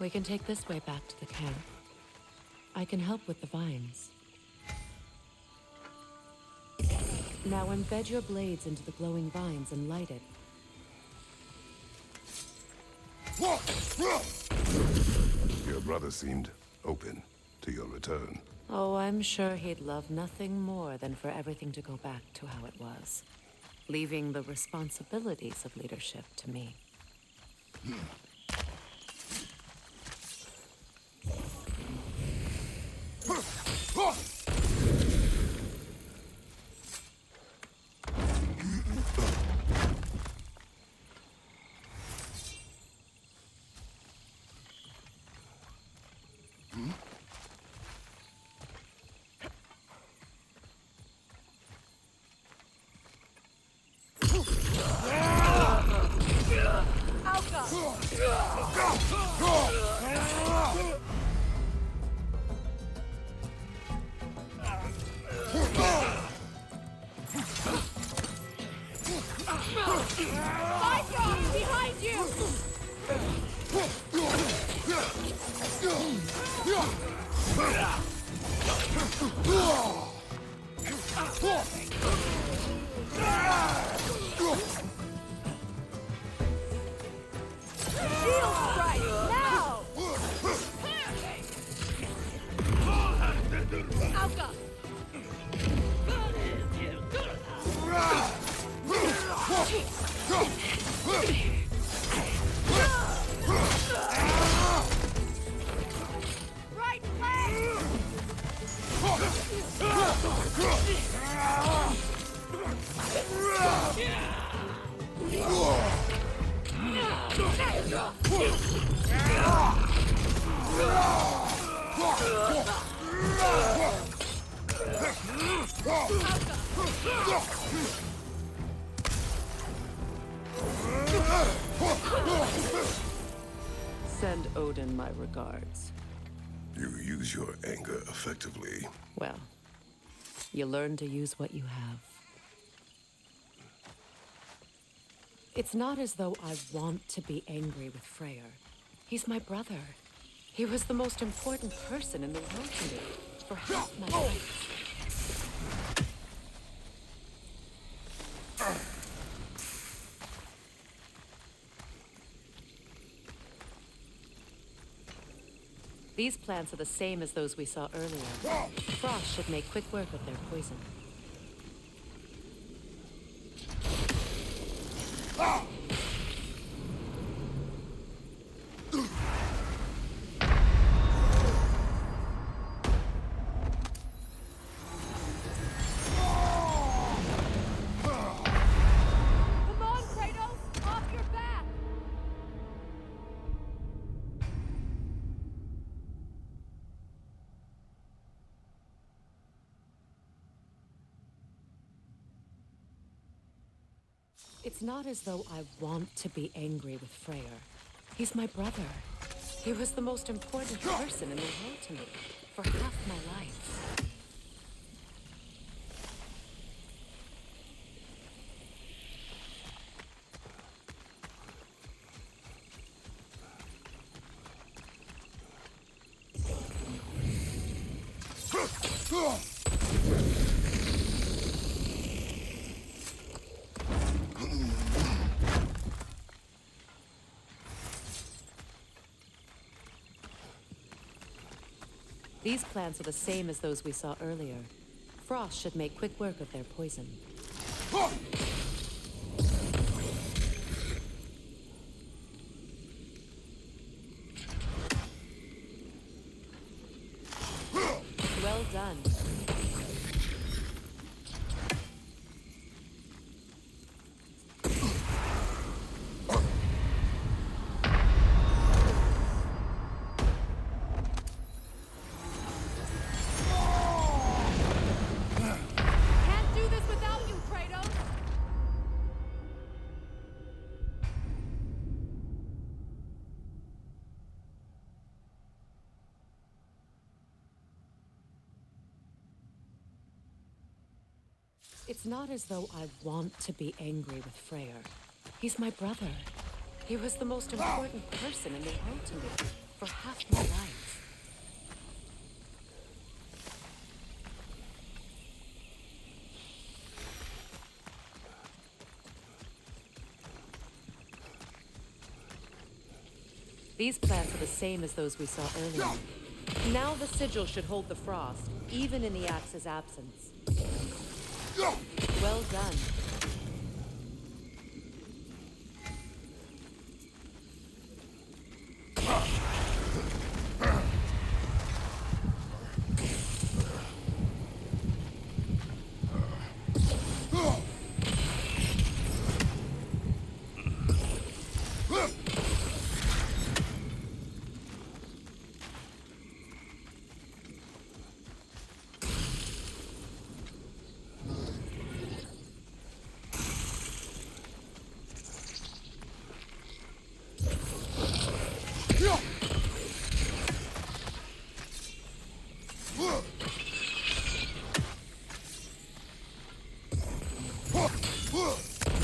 We can take this way back to the camp. I can help with the vines. Now embed your blades into the glowing vines and light it. Your brother seemed open to your return. Oh, I'm sure he'd love nothing more than for everything to go back to how it was, leaving the responsibilities of leadership to me. Behind you! Shield strike, now! Alka! Right leg! Send Odin my regards. You use your anger effectively. Well, you learn to use what you have. It's not as though I want to be angry with Freyr. He's my brother. He was the most important person in the world to me for half my life. These plants are the same as those we saw earlier. Frost should make quick work of their poison. Come on, Kratos! Off your back! It's not as though I want to be angry with Freyr. He's my brother. He was the most important person in the world to me for half my life. These plants are the same as those we saw earlier. Frost should make quick work of their poison. Well done. Can't do this without you, Kratos! It's not as though I want to be angry with Freyr. He's my brother. He was the most important person in the world to me for half my life. These plants are the same as those we saw earlier. Now the sigil should hold the frost, even in the axe's absence. Well done.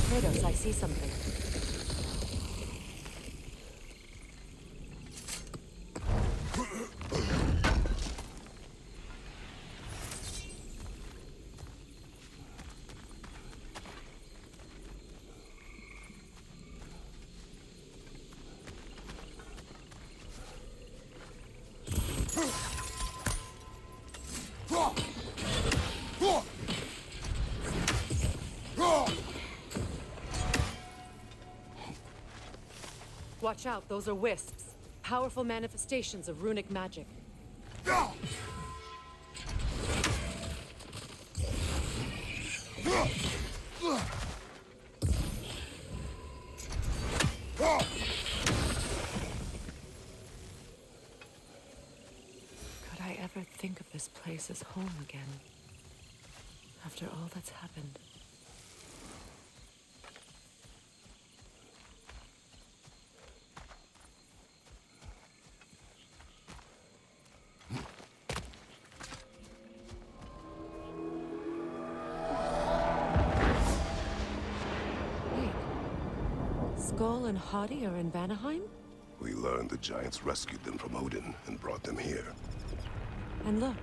Kratos, I see something. Watch out, those are wisps. Powerful manifestations of runic magic. Could I ever think of this place as home again? After all that's happened. Skoll and Hati are in Vanaheim? We learned the giants rescued them from Odin and brought them here. And look,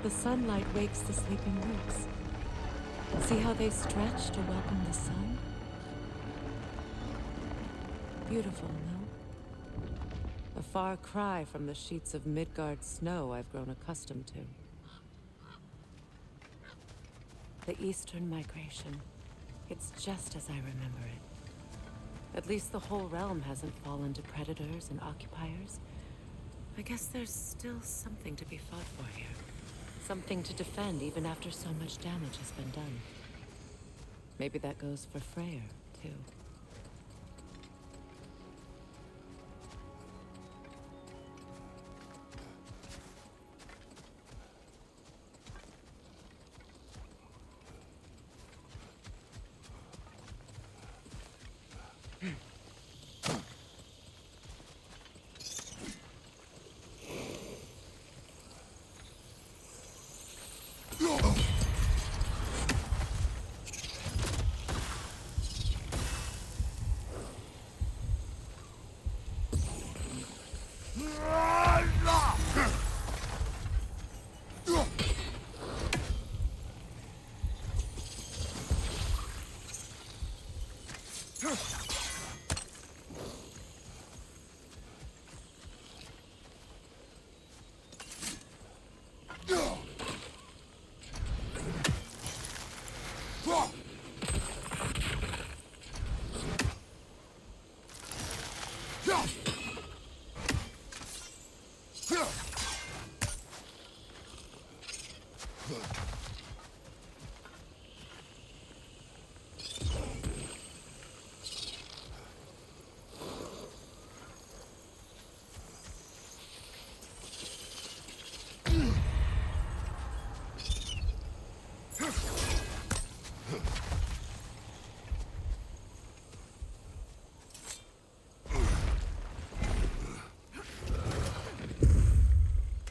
the sunlight wakes the sleeping roots. See how they stretch to welcome the sun? Beautiful, no? A far cry from the sheets of Midgard snow I've grown accustomed to. The Eastern migration. It's just as I remember it. At least the whole realm hasn't fallen to predators and occupiers. I guess there's still something to be fought for here. Something to defend even after so much damage has been done. Maybe that goes for Freyr, too.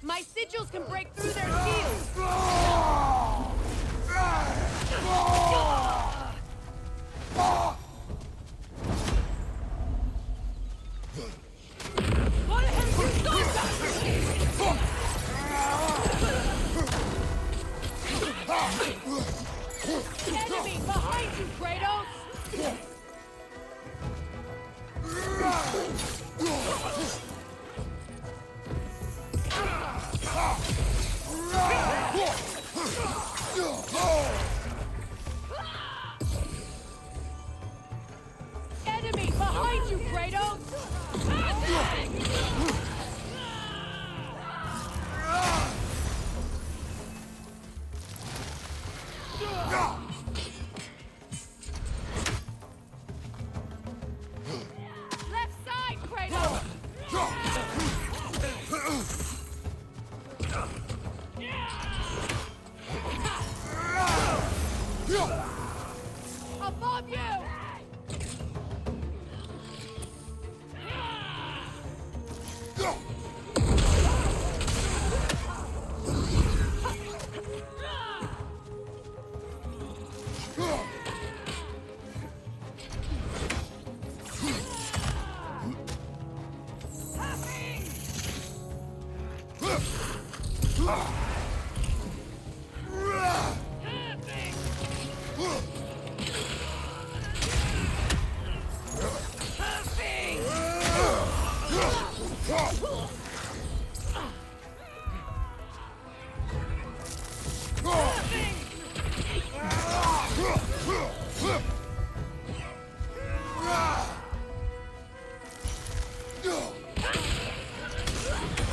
My sigils can break through their shields! What? Enemy behind you, Kratos! Enemy behind you, Kratos! Left side, Kratos! Above you!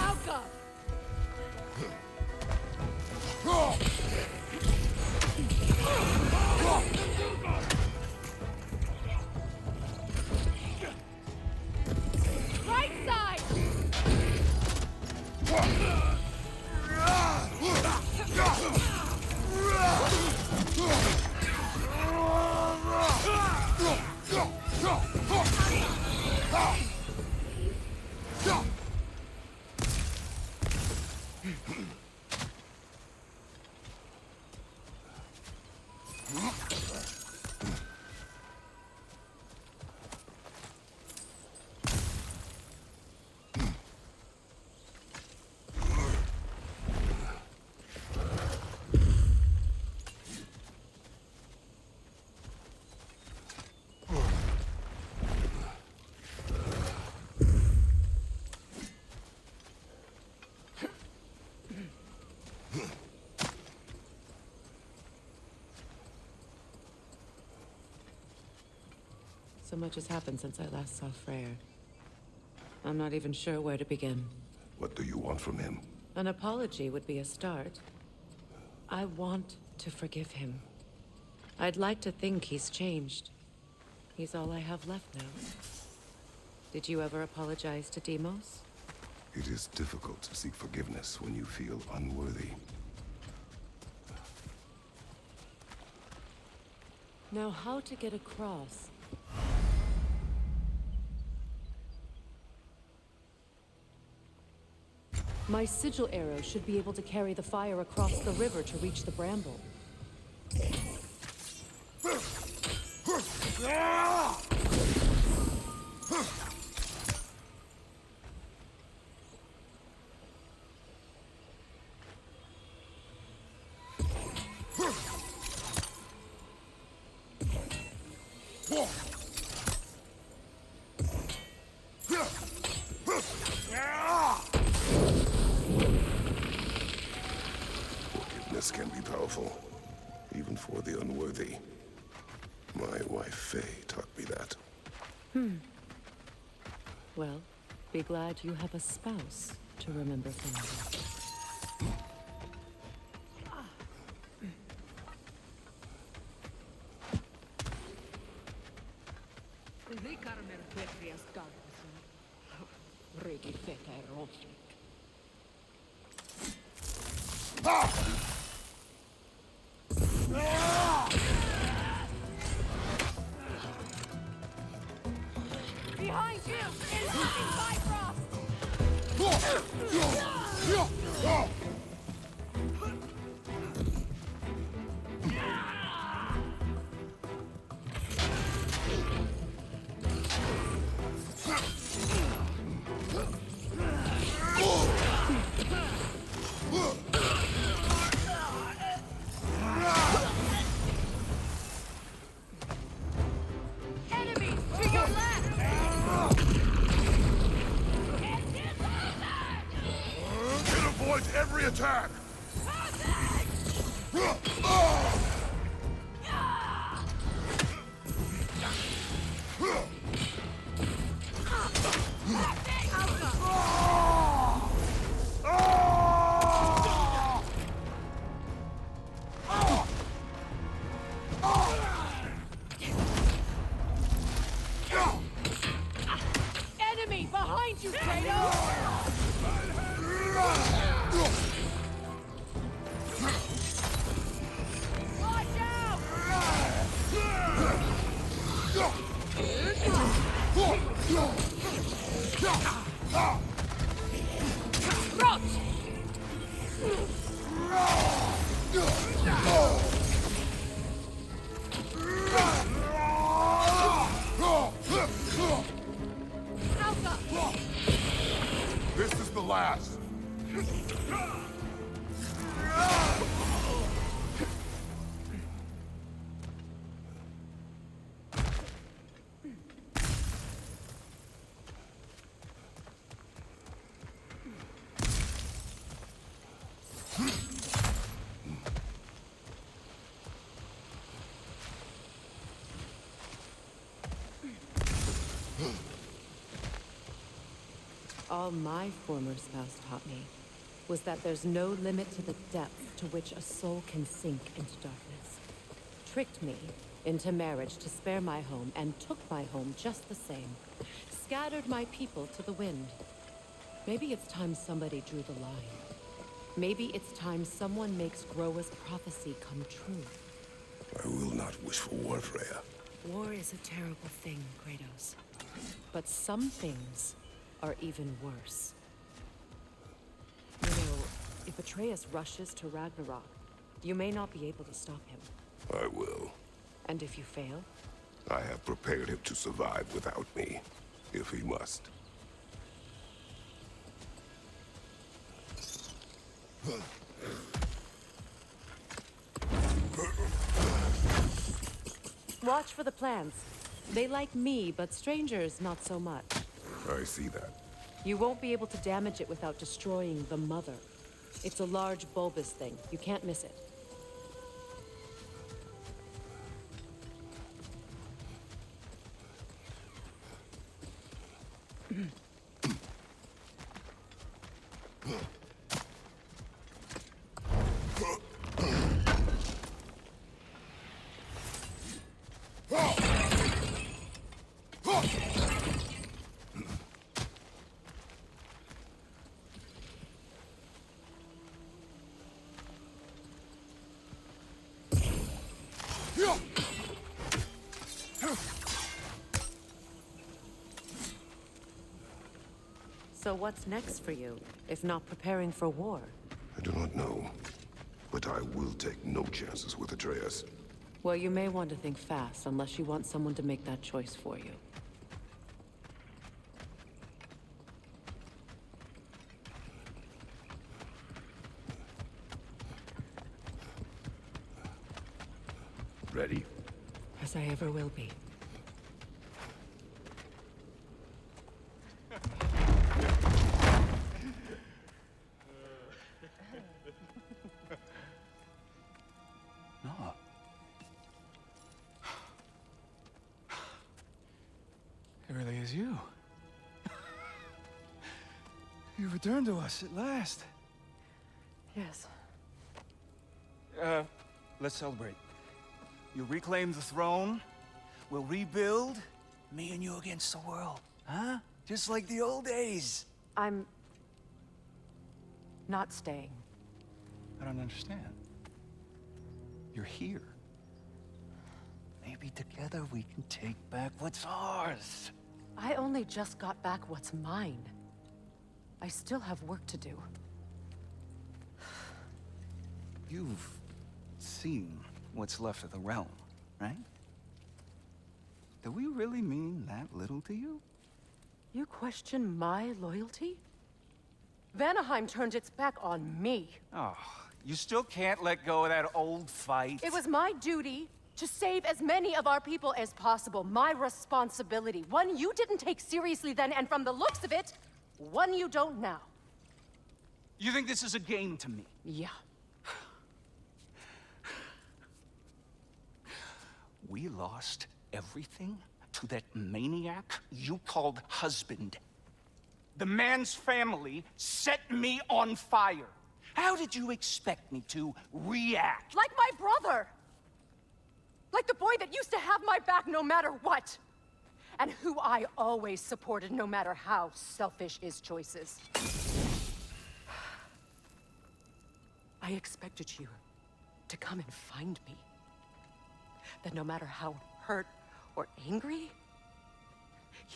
Outcome! Right side! So much has happened since I last saw Freyr. I'm not even sure where to begin. What do you want from him? An apology would be a start. I want to forgive him. I'd like to think he's changed. He's all I have left now. Did you ever apologize to Deimos? It is difficult to seek forgiveness when you feel unworthy. Now, how to get across? My sigil arrow should be able to carry the fire across the river to reach the bramble. Forgiveness can be powerful, even for the unworthy. My wife, Faye, taught me that. Well, be glad you have a spouse to remember things. Behind you! Incoming Bifrost! With every attack! Enemy behind you, Kratos! Watch out! Crouch! Alpha! This is the last. All my former spouse taught me was that there's no limit to the depth to which a soul can sink into darkness. Tricked me into marriage to spare my home and took my home just the same. Scattered my people to the wind. Maybe it's time somebody drew the line. Maybe it's time someone makes Groa's prophecy come true. I will not wish for war, Freya. War is a terrible thing, Kratos. But some things are even worse. You know, if Atreus rushes to Ragnarok, you may not be able to stop him. I will. And if you fail? I have prepared him to survive without me, if he must. Watch for the plants. They like me, but strangers not so much. I see that. You won't be able to damage it without destroying the mother. It's a large bulbous thing. You can't miss it. So what's next for you, if not preparing for war? I do not know, but I will take no chances with Atreus. Well, you may want to think fast, unless you want someone to make that choice for you. Ready? As I ever will be. No. It really is you. You returned to us at last. Yes. Let's celebrate. You reclaim the throne. We'll rebuild. Me and you against the world. Huh? Just like the old days. I'm... not staying. I don't understand. You're here. Maybe together we can take back what's ours. I only just got back what's mine. I still have work to do. You've seen what's left of the realm, right? Do we really mean that little to you? You question my loyalty? Vanaheim turned its back on me. Oh, you still can't let go of that old fight. It was my duty to save as many of our people as possible. My responsibility. One you didn't take seriously then, and from the looks of it, one you don't now. You think this is a game to me? Yeah. We lost everything to that maniac you called husband. The man's family set me on fire. How did you expect me to react? Like my brother! Like the boy that used to have my back no matter what! And who I always supported no matter how selfish his choices. I expected you to come and find me. That no matter how hurt or angry,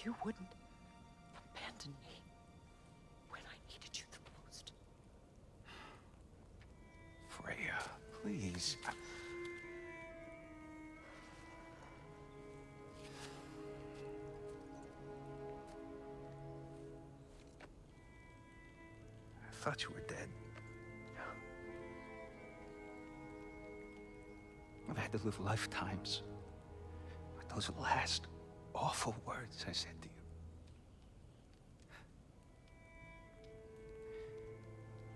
you wouldn't abandon me when I needed you the most. Freya, please. I thought you were dead. I've had to live lifetimes with those last awful words I said to you.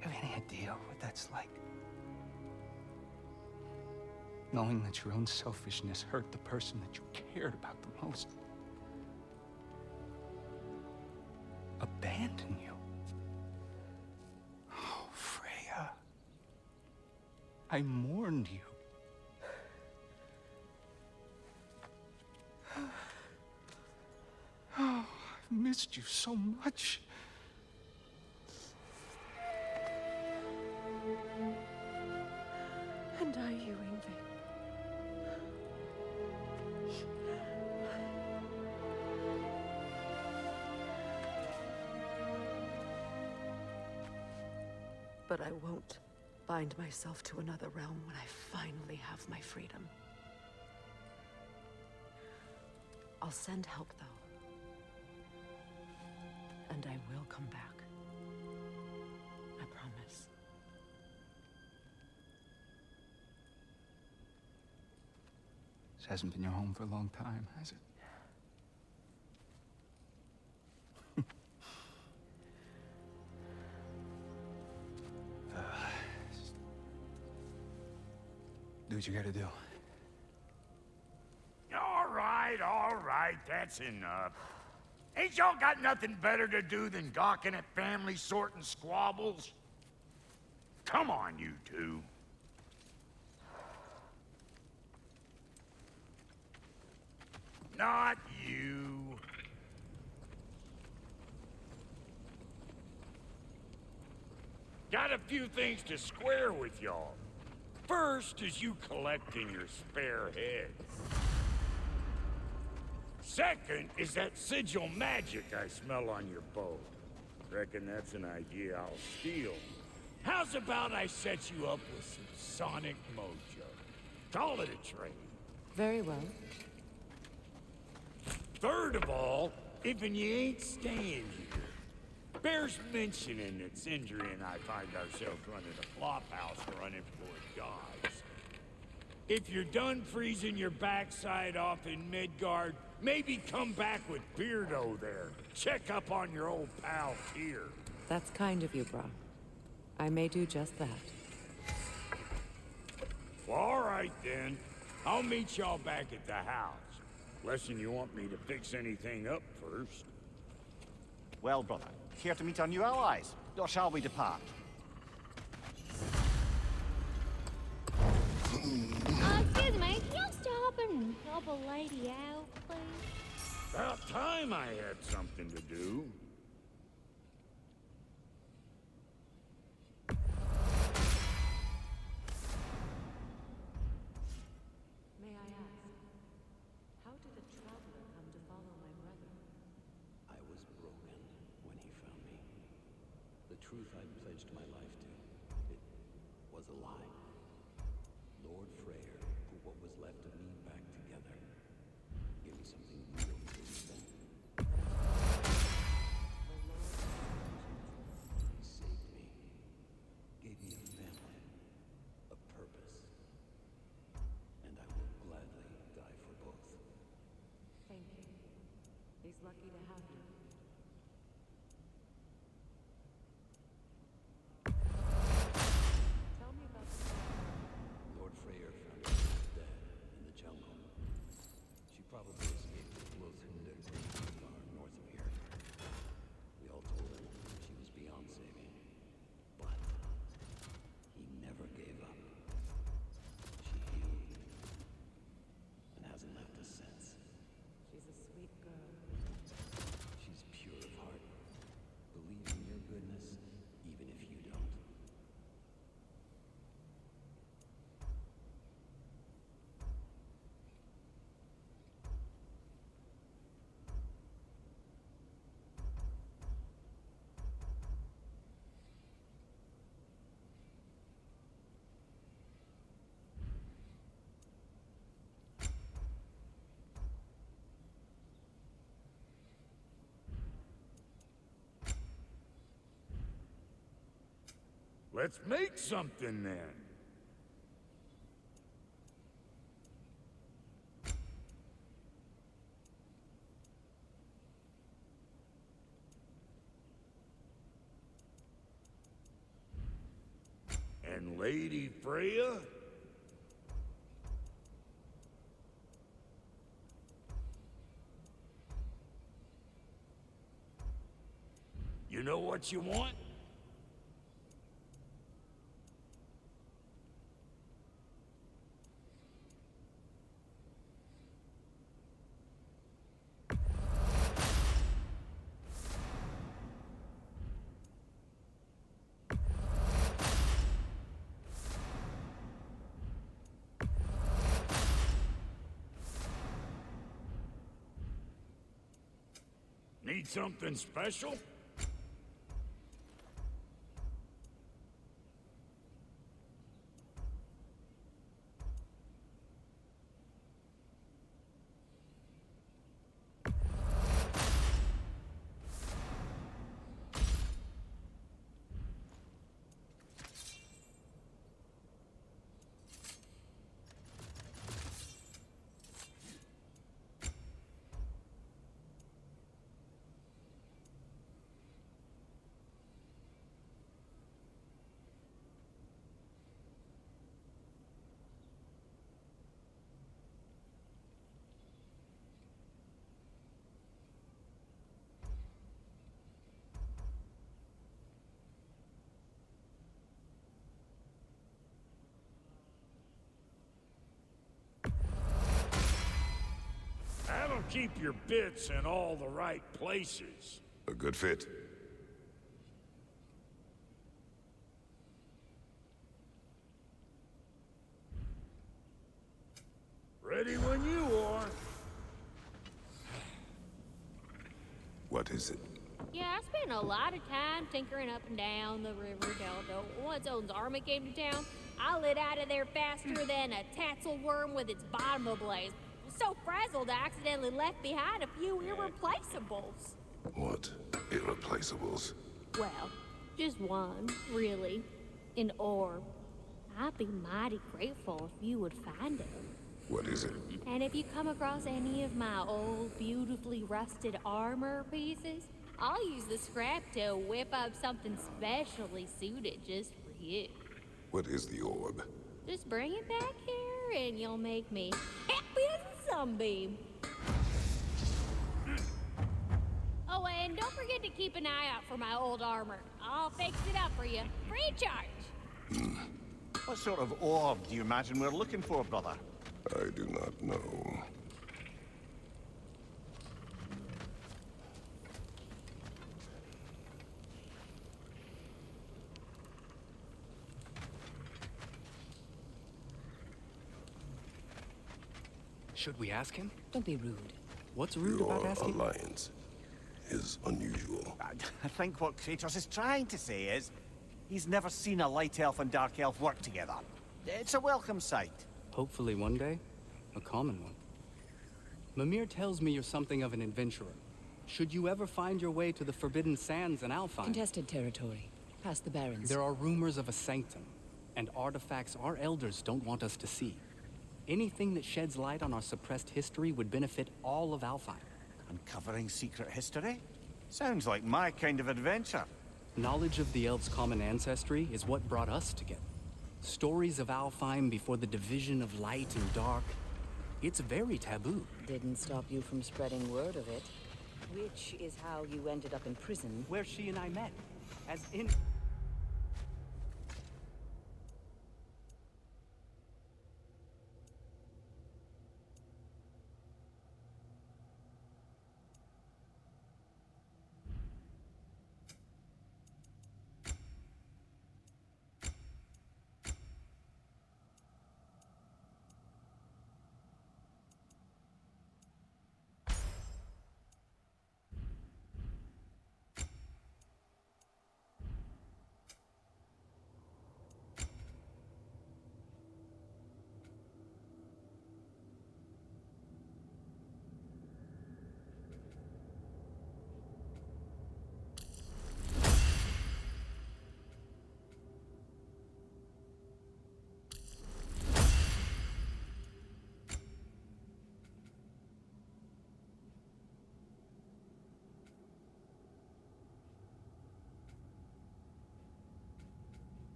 Have any idea what that's like? Knowing that your own selfishness hurt the person that you cared about the most. Abandon you. Oh, Freya. I mourned you. Oh, I've missed you so much. And I, you, Ingvi. But I won't bind myself to another realm when I finally have my freedom. I'll send help, though. And I will come back. I promise. This hasn't been your home for a long time, has it? Do what you gotta do. All right, that's enough. Ain't y'all got nothing better to do than gawking at family sorting squabbles? Come on, you two. Not you. Got a few things to square with y'all. First is you collecting your spare heads. Second is that sigil magic I smell on your bow. Reckon that's an idea I'll steal. How's about I set you up with some sonic mojo? Call it a trade. Very well. Third of all, if you ain't staying here, bears mentioning that Sindri and I find ourselves running a flop house for unemployed gods. If you're done freezing your backside off in Midgard, maybe come back with Beardo there. Check up on your old pal Tyr. That's kind of you, Bra. I may do just that. Well, all right then. I'll meet y'all back at the house. Lesson you want me to fix anything up first. Well, brother, here to meet our new allies, or shall we depart? Excuse me, can you stop and help a lady out, please? About time I had something to do. May I ask, how did the traveler come to follow my brother? I was broken when he found me. The truth I pledged my life to, it was a lie. Lord Freyr put what was left of me back together. Give me something real to defend. He saved me. Gave me a family. A purpose. And I will gladly die for both. Thank you. He's lucky to have you. Let's make something then. And Lady Freya? You know what you want? Need something special? That'll keep your bits in all the right places. A good fit. Ready when you are. What is it? Yeah, I spent a lot of time tinkering up and down the river delta. Once Odin's army came to town, I lit out of there faster than a tassel worm with its bottom ablaze. So frazzled, I accidentally left behind a few irreplaceables. What? Irreplaceables? Well, just one, really. An orb. I'd be mighty grateful if you would find it. What is it? And if you come across any of my old, beautifully rusted armor pieces, I'll use the scrap to whip up something specially suited just for you. What is the orb? Just bring it back here and you'll make me happy as a sunbeam. Oh, and don't forget to keep an eye out for my old armor. I'll fix it up for you, free of charge. What sort of orb do you imagine we're looking for, brother? I do not know. Should we ask him? Don't be rude. What's rude Your about asking? alliance is unusual. I think what Kratos is trying to say is, he's never seen a light elf and dark elf work together. It's a welcome sight. Hopefully one day, a common one. Mimir tells me you're something of an adventurer. Should you ever find your way to the Forbidden Sands in Alfheim? Contested territory. Past the Barrens. There are rumors of a sanctum, and artifacts our elders don't want us to see. Anything that sheds light on our suppressed history would benefit all of Alfheim. Uncovering secret history? Sounds like my kind of adventure. Knowledge of the elves' common ancestry is what brought us together. Stories of Alfheim before the division of light and dark. It's very taboo. Didn't stop you from spreading word of it. Which is how you ended up in prison. Where she and I met. As in...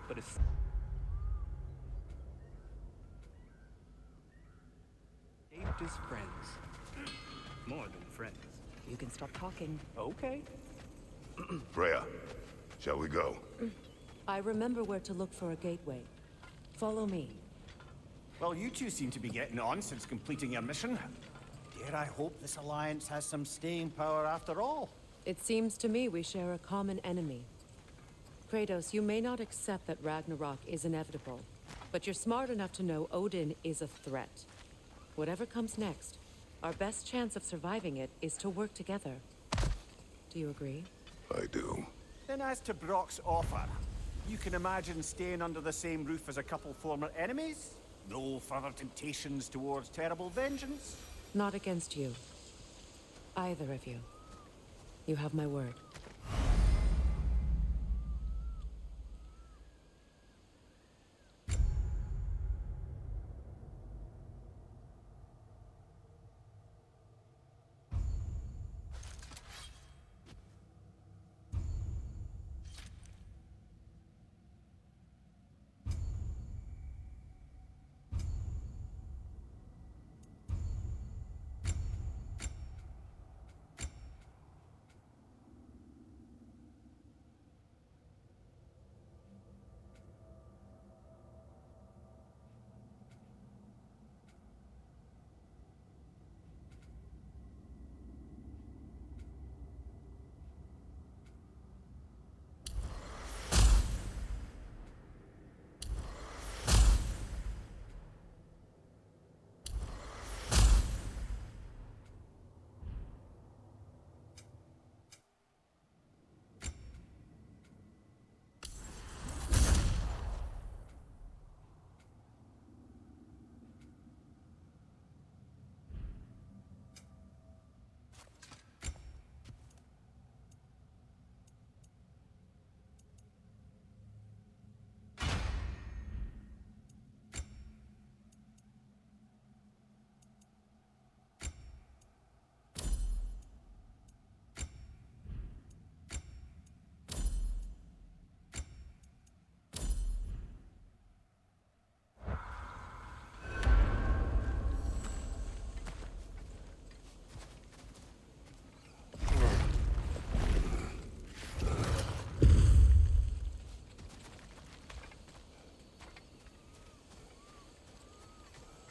but it's shaped as friends. More than friends. You can stop talking. Okay. Freya, shall we go? I remember where to look for a gateway. Follow me. Well, you two seem to be getting on since completing your mission. Dare I hope this alliance has some staying power after all? It seems to me we share a common enemy. Kratos, you may not accept that Ragnarok is inevitable, but you're smart enough to know Odin is a threat. Whatever comes next, our best chance of surviving it is to work together. Do you agree? I do. Then as to Brock's offer, you can imagine staying under the same roof as a couple former enemies? No further temptations towards terrible vengeance? Not against you. Either of you. You have my word.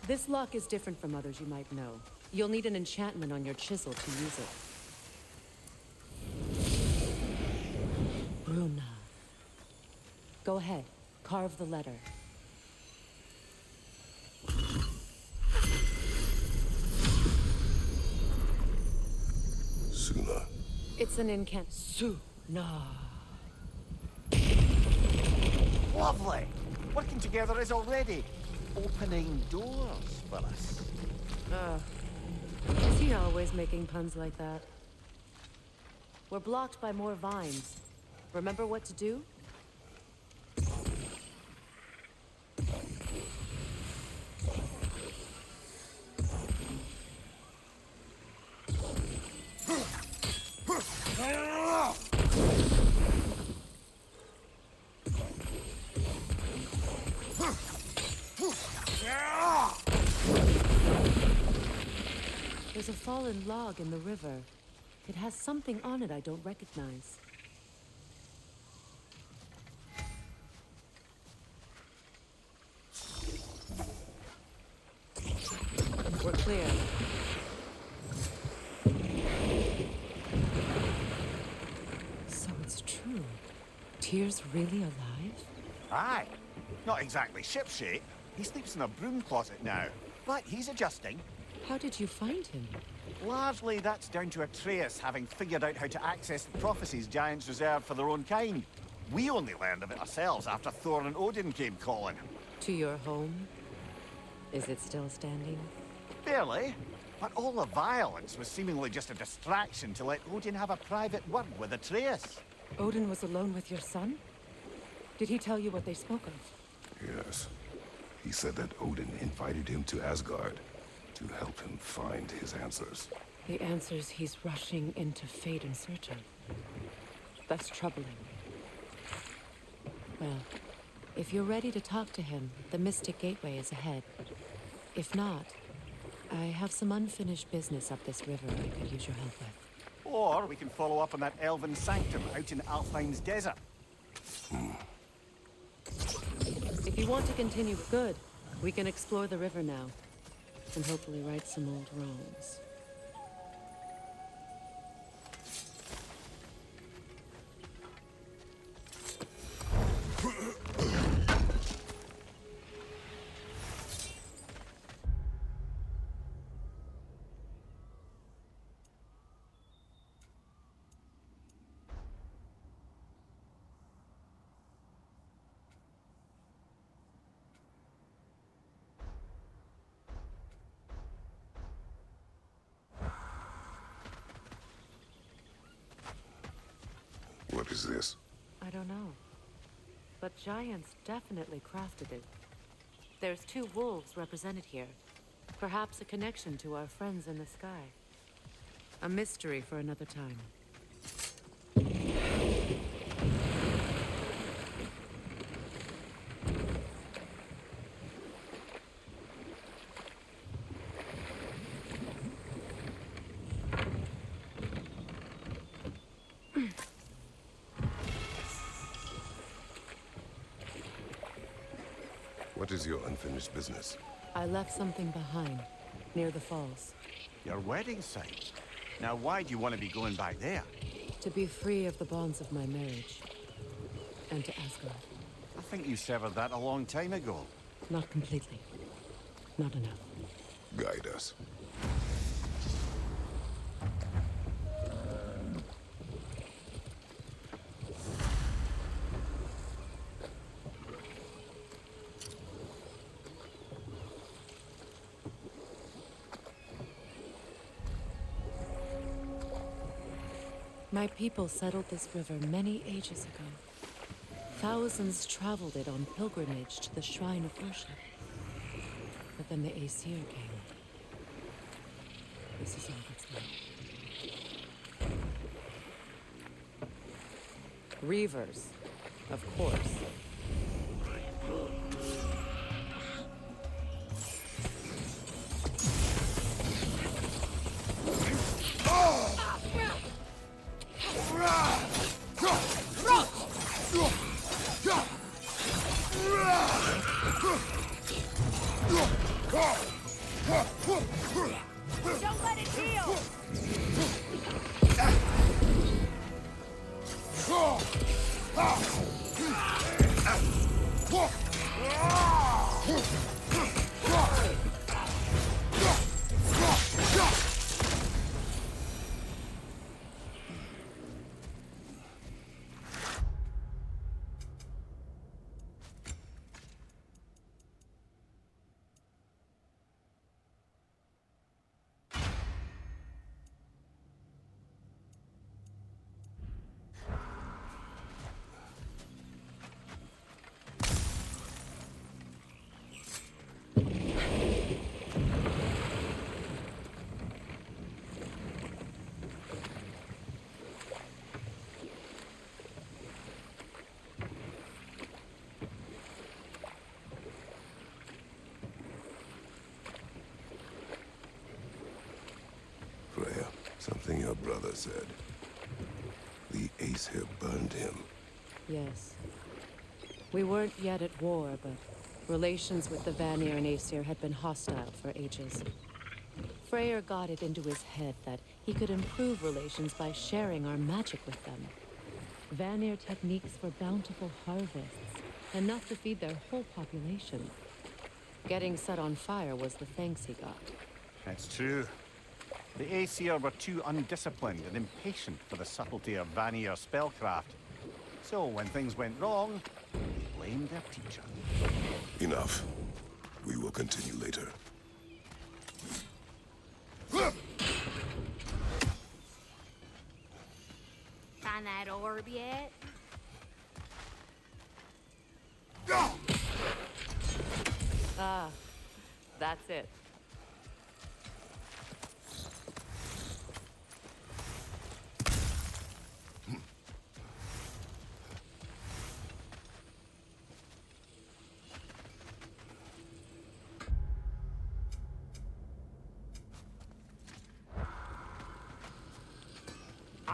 This lock is different from others you might know. You'll need an enchantment on your chisel to use it. Bruna. Go ahead. Carve the letter. Suna. It's an incant. Suna. Lovely! Working together is already opening doors for us. Is he always making puns like that? We're blocked by more vines. Remember what to do? There's a fallen log in the river. It has something on it I don't recognize. We're clear. So it's true. Tyr's really alive? Aye. Not exactly shipshape. He sleeps in a broom closet now. But he's adjusting. How did you find him? Largely, that's down to Atreus having figured out how to access the prophecies giants reserved for their own kind. We only learned of it ourselves after Thor and Odin came calling. To your home? Is it still standing? Barely. But all the violence was seemingly just a distraction to let Odin have a private word with Atreus. Odin was alone with your son? Did he tell you what they spoke of? Yes. He said that Odin invited him to Asgard to help him find his answers. The answers he's rushing into fate in search of. That's troubling. Well, If you're ready to talk to him, the Mystic Gateway is ahead. If not, I have some unfinished business up this river I could use your help with. Or we can follow up on that elven sanctum out in Alfheim's desert. If you want to continue, good. We can explore the river now, and hopefully right some old wrongs. What is this? I don't know. But giants definitely crafted it. There's 2 wolves represented here. Perhaps a connection to our friends in the sky. A mystery for another time. What is your unfinished business? I left something behind, near the falls. Your wedding site. Now, why do you want to be going back there? To be free of the bonds of my marriage. And to Asgard. I think you severed that a long time ago. Not completely. Not enough. Guide us. My people settled this river many ages ago. Thousands traveled it on pilgrimage to the shrine of worship. But then the Aesir came. This is all that's left. Reavers, of course. Don't let it heal! Freya, something your brother said. The Aesir burned him. Yes. We weren't yet at war, but relations with the Vanir and Aesir had been hostile for ages. Freyr got it into his head that he could improve relations by sharing our magic with them. Vanir techniques for bountiful harvests, enough to feed their whole population. Getting set on fire was the thanks he got. That's true. The Aesir were too undisciplined and impatient for the subtlety of Vanir spellcraft. So when things went wrong, they blamed their teacher. Enough. We will continue later. Find that orb yet? Ah, that's it.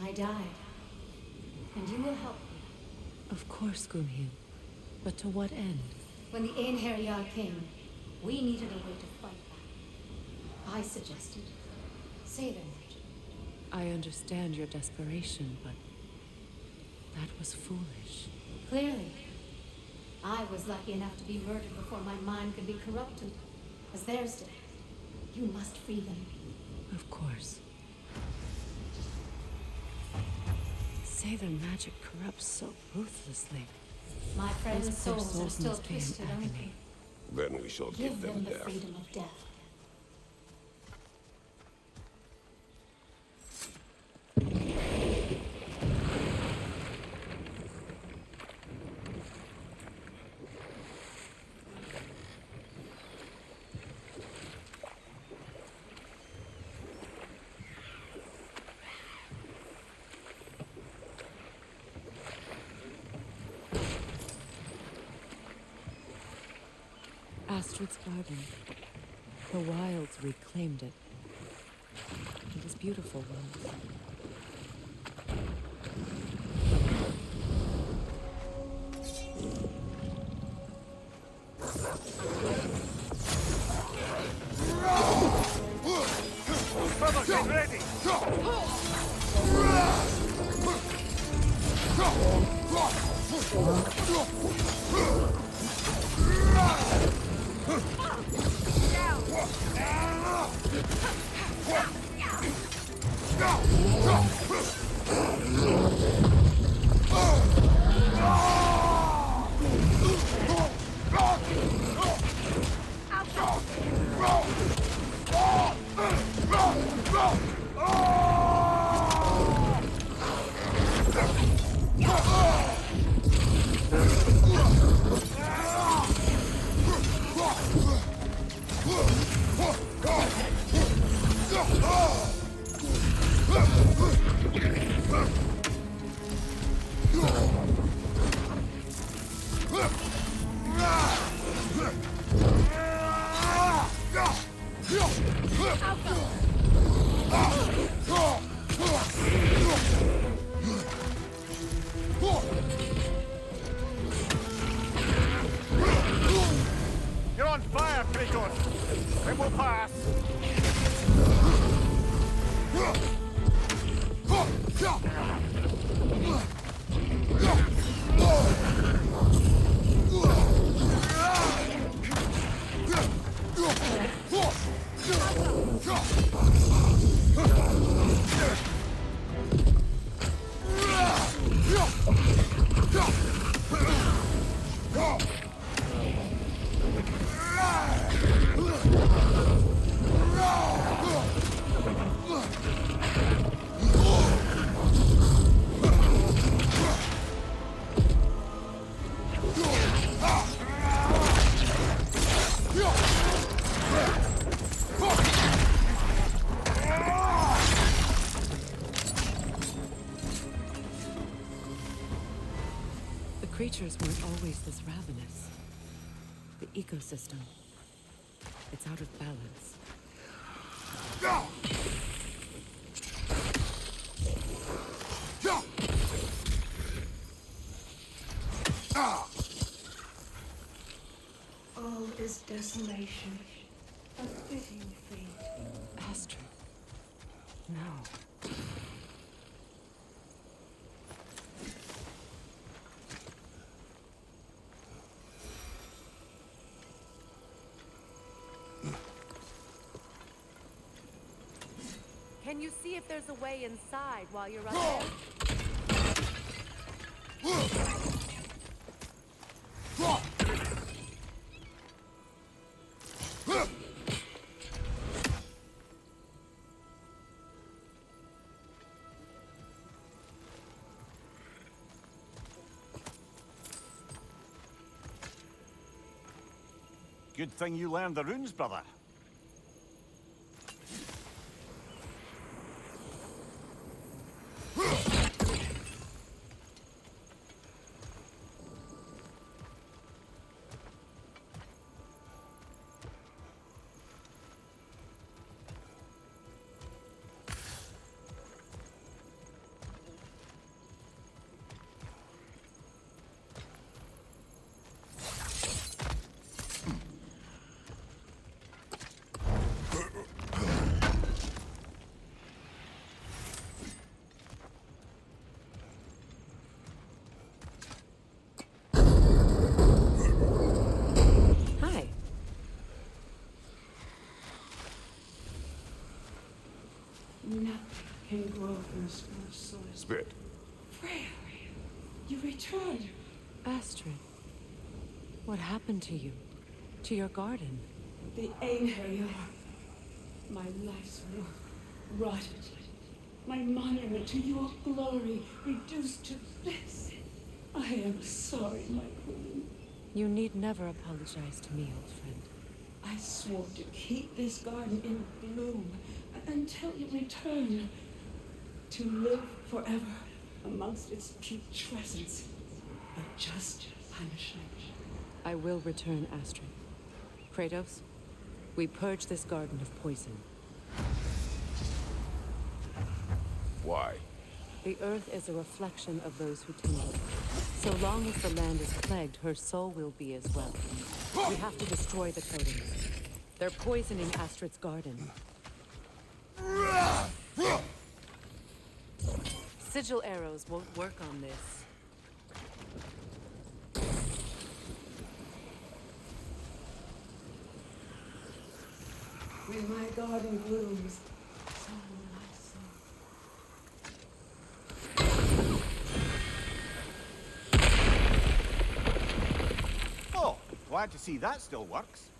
I died. And you will help me. Of course, Gunhild. But to what end? When the Einherjar came, we needed a way to fight back. I suggested sailor magic. I understand your desperation, but that was foolish. Clearly. I was lucky enough to be murdered before my mind could be corrupted, as theirs did. You must free them. Of course. Sailor magic corrupts so ruthlessly. My friends' Most of their souls are still must be in twisted, aren't agony. they? Then we shall Give them the death. freedom of death. Astrid's garden. The wilds reclaimed it. It is beautiful once. Brother, get ready! You're on fire, Kratos! It will pass! The creatures weren't always this ravenous. The ecosystem. It's out of balance. All is desolation. A fitting fate. Astrid. No. Can you see if there's a way inside while you're up there? Good thing you learned the runes, brother. can grow from the small soil. Spit. Freya, you returned. Astrid, what happened to you? To your garden? The Einherjar. My life's work rotted. My monument to your glory reduced to this. I am sorry, my queen. You need never apologize to me, old friend. I swore to keep this garden in bloom until you return. To live forever amongst its putrescence. A just punishment. I will return, Astrid. Kratos, we purge this garden of poison. Why? The earth is a reflection of those who tend it. So long as the land is plagued, her soul will be as well. We have to destroy the totems. They're poisoning Astrid's garden. Sigil arrows won't work on this. When my garden blooms, so will my soul. Oh, glad to see that still works.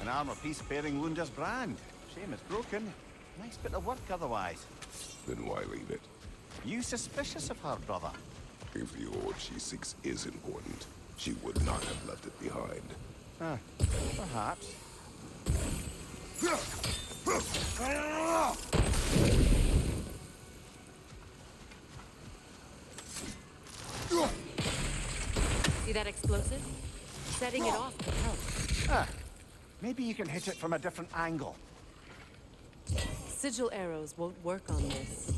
An armor-piece bearing Lunda's brand. Shame it's broken. Nice bit of work otherwise. Then why leave it? You suspicious of her, brother? If the orb she seeks is important, she would not have left it behind. Perhaps. See that explosive? Setting it off could help. Maybe you can hit it from a different angle. Sigil arrows won't work on this.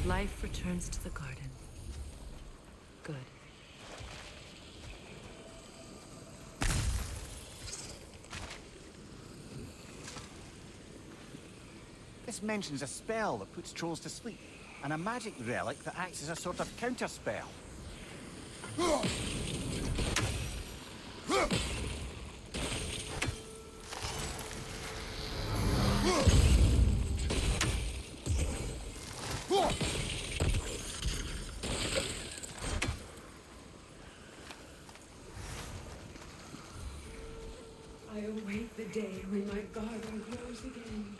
Life returns to the garden. Good. This mentions a spell that puts trolls to sleep, and a magic relic that acts as a sort of counterspell. I await the day when my garden grows again.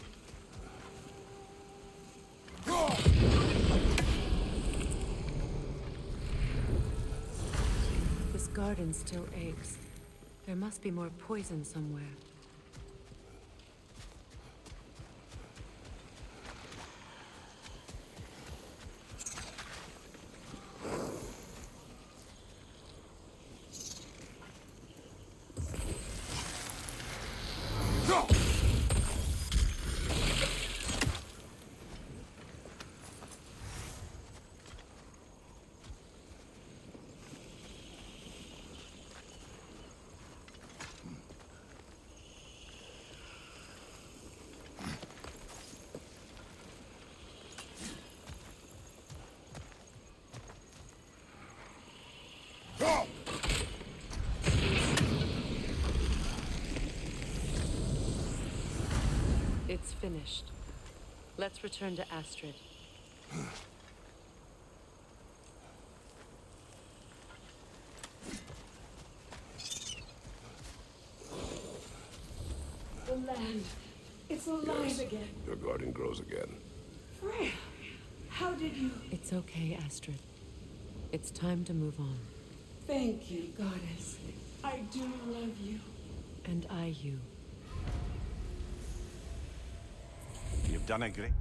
This garden still aches. There must be more poison somewhere. It's finished. Let's return to Astrid. The land. It's alive again. Your garden grows again. Freya, how did you... It's okay, Astrid. It's time to move on. Thank you, goddess. I do love you. And I you. You've done a great...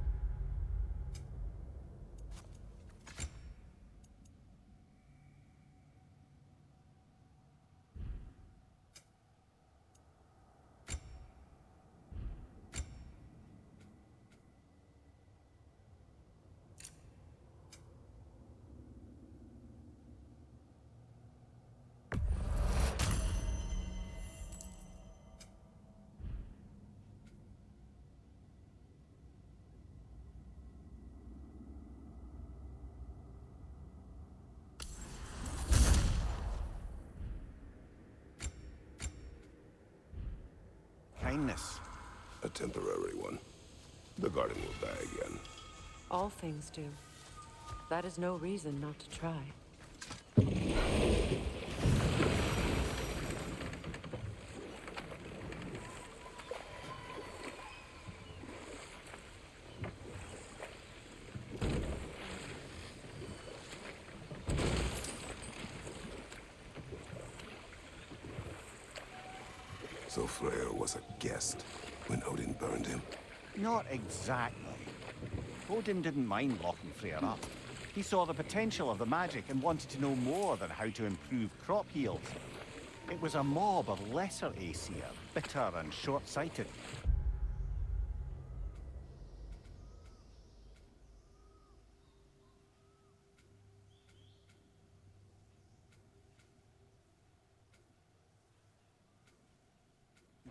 kindness. A temporary one. The garden will die again. All things do. That is no reason not to try. So Freyr was a guest when Odin burned him? Not exactly. Odin didn't mind locking Freyr up. He saw the potential of the magic and wanted to know more than how to improve crop yields. It was a mob of lesser Aesir, bitter and short-sighted.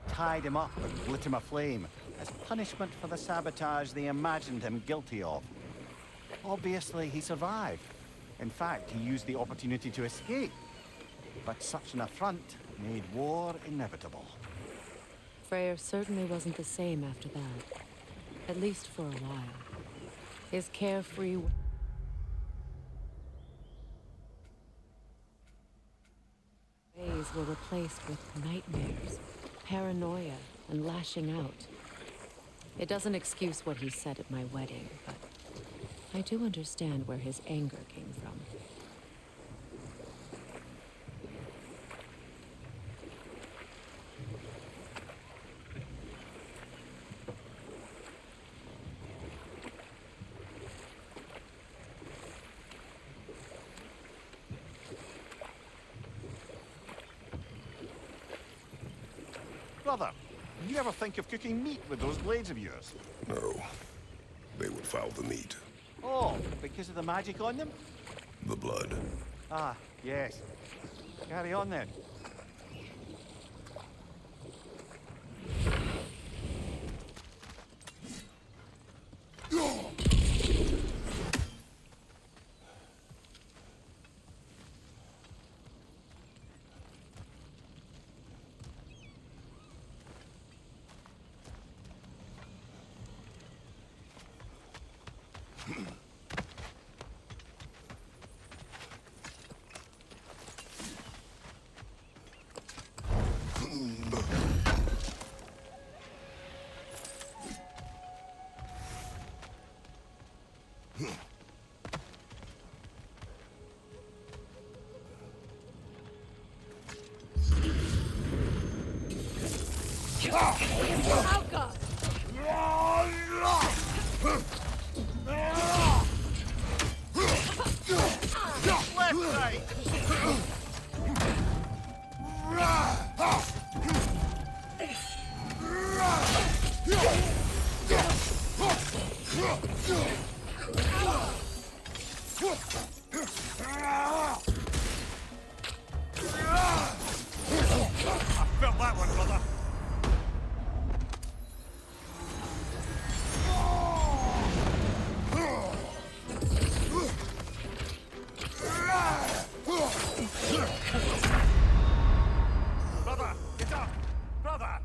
Tied him up and lit him aflame as punishment for the sabotage they imagined him guilty of. Obviously, he survived. In fact, he used the opportunity to escape. But such an affront made war inevitable. Freyr certainly wasn't the same after that. At least for a while. His carefree ways were replaced with nightmares, paranoia, and lashing out. It doesn't excuse what he said at my wedding, but I do understand where his anger came from. Brother, you ever think of cooking meat with those blades of yours? No. They would foul the meat. Oh, because of the magic on them? The blood. Ah, yes. Carry on then. Oh, God. Left, right! I felt that one, brother. Brother, get up! Brother!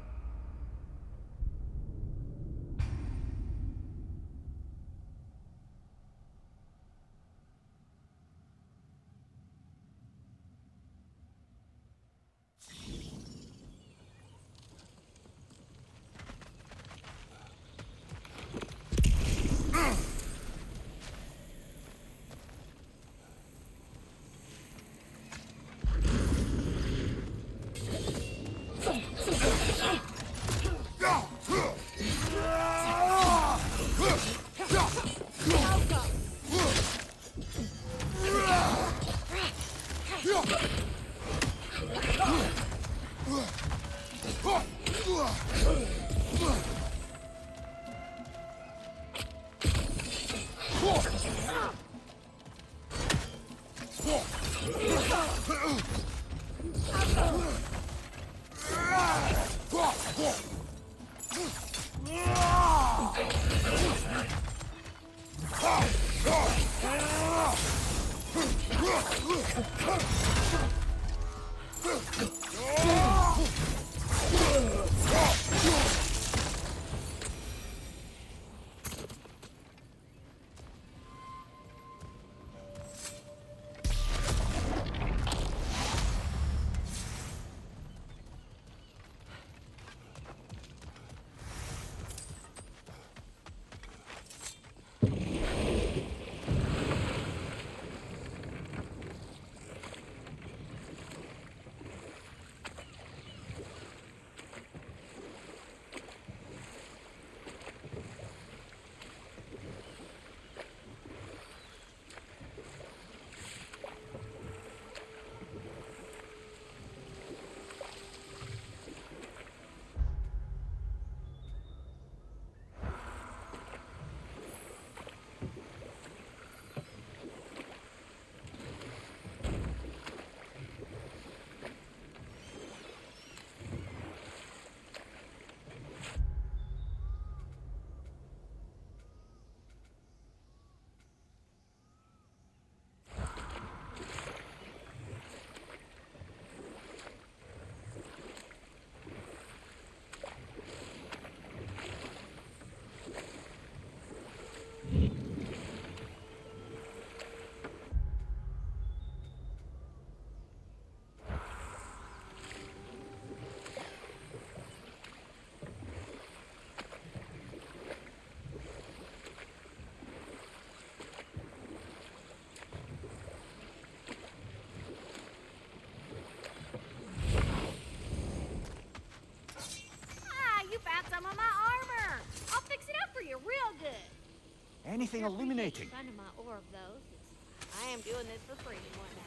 Anything Sure appreciate illuminating. you finding my orb, though, 'cause I am doing this for free and whatnot.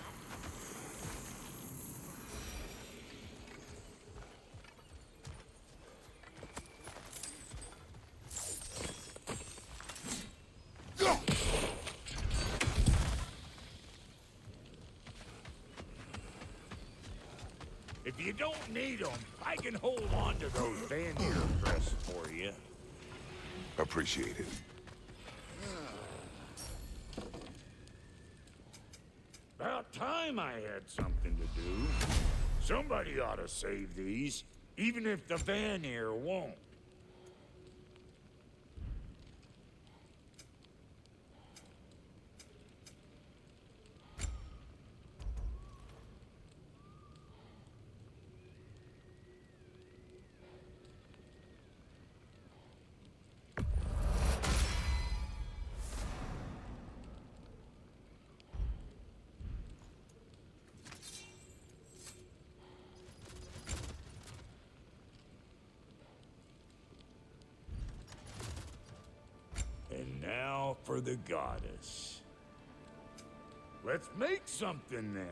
If you don't need them, I can hold on to those Vanir crests for you. Appreciate it. About time I had something to do. Somebody ought to save these, even if the Vanir won't. And now for the goddess. Let's make something then.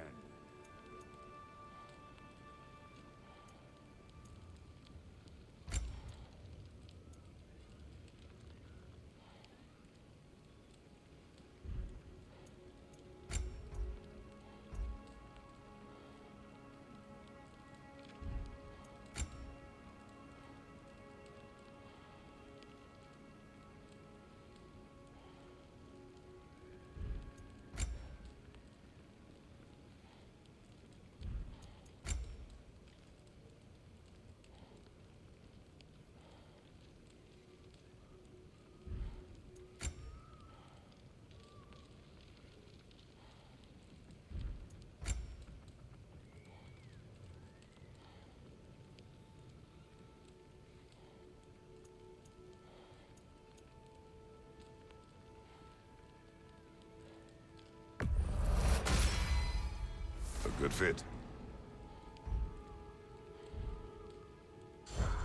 A good fit.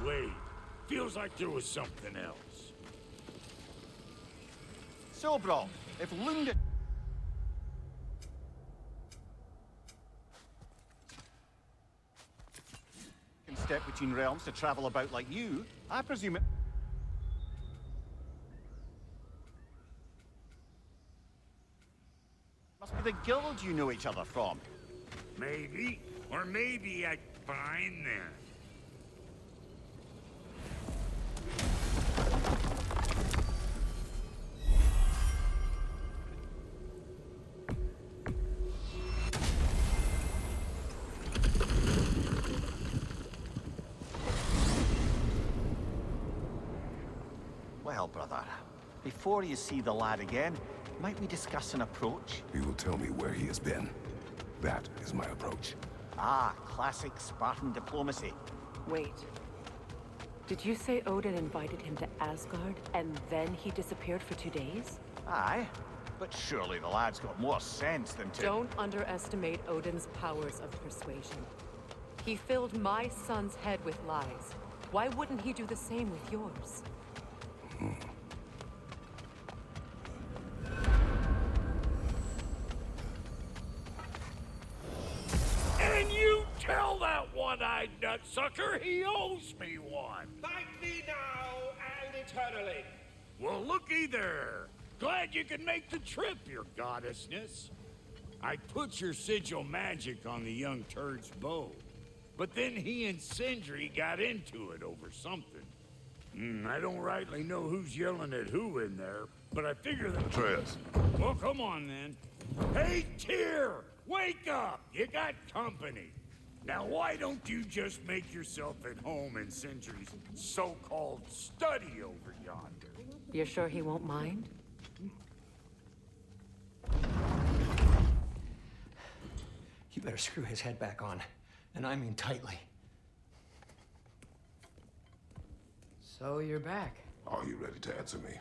Wait, feels like there was something else. So, bro, if Lund... can step between realms to travel about like you, I presume it... must be the guild you know each other from. Maybe, or maybe I'd find them. Well, brother, before you see the lad again, might we discuss an approach? He will tell me where he has been. That is my approach. Ah, classic Spartan diplomacy. Wait. Did you say Odin invited him to Asgard, and then he disappeared for 2 days? Aye, but surely the lad's got more sense than to... Don't underestimate Odin's powers of persuasion. He filled my son's head with lies. Why wouldn't he do the same with yours? And you tell that one-eyed nutsucker he owes me one. Thank me now and eternally. Well, looky there. Glad you could make the trip, your goddessness. I put your sigil magic on the young turd's bow, but then he and Sindri got into it over something. I don't rightly know who's yelling at who in there, but I figure that... Atreus. Well, come on, then. Hey, Tyr! Wake up! You got company. Now, why don't you just make yourself at home in Sindri's so-called study over yonder? You're sure he won't mind? You better screw his head back on, and I mean tightly. So you're back. Are you ready to answer me?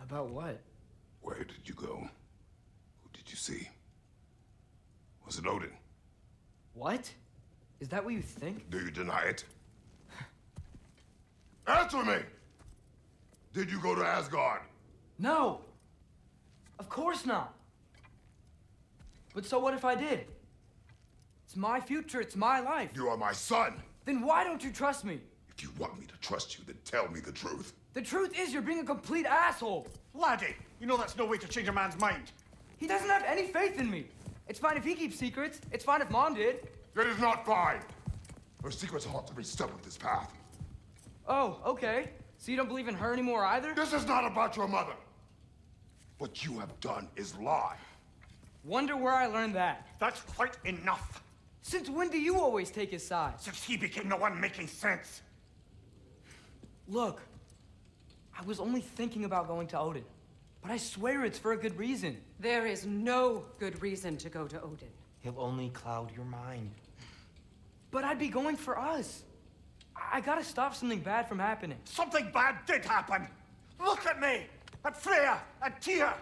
About what? Where did you go? Who did you see? Was it Odin? What? Is that what you think? Do you deny it? Answer me! Did you go to Asgard? No! Of course not! But so what if I did? It's my future, it's my life. You are my son! Then why don't you trust me? If you want me to trust you, then tell me the truth. The truth is you're being a complete asshole! Laddie, you know that's no way to change a man's mind. He doesn't have any faith in me. It's fine if he keeps secrets. It's fine if Mom did. It is not fine! Her secrets ought to be stuck with this path. Oh, okay. So you don't believe in her anymore either? This is not about your mother. What you have done is lie. Wonder where I learned that. That's quite enough. Since when do you always take his side? Since he became the one making sense. Look, I was only thinking about going to Odin, but I swear it's for a good reason. There is no good reason to go to Odin. He'll only cloud your mind. But I'd be going for us. I gotta stop something bad from happening. Something bad did happen. Look at me, at Freya, at Tyr.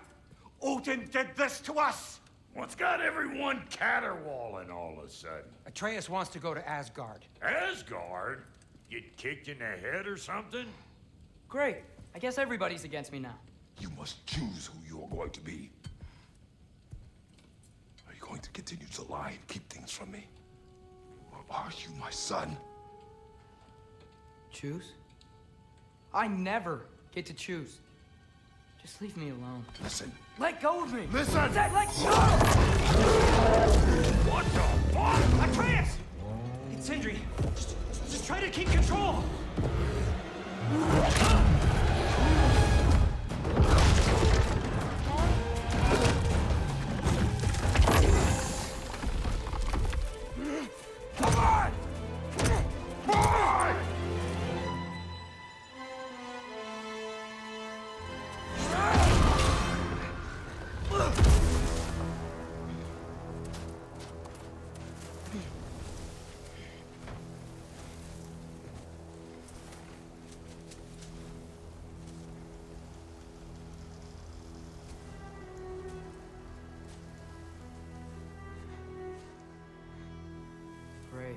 Odin did this to us. What's got everyone caterwauling all of a sudden? Atreus wants to go to Asgard. Asgard? Get kicked in the head or something? Great. I guess everybody's against me now. You must choose who you are going to be. Are you going to continue to lie and keep things from me? Or are you my son? Choose? I never get to choose. Just leave me alone. Listen. Let go of me! Listen! Let go! What the fuck? Atreus! It's Sindri. Just try to keep control. Come on! Boy! Great.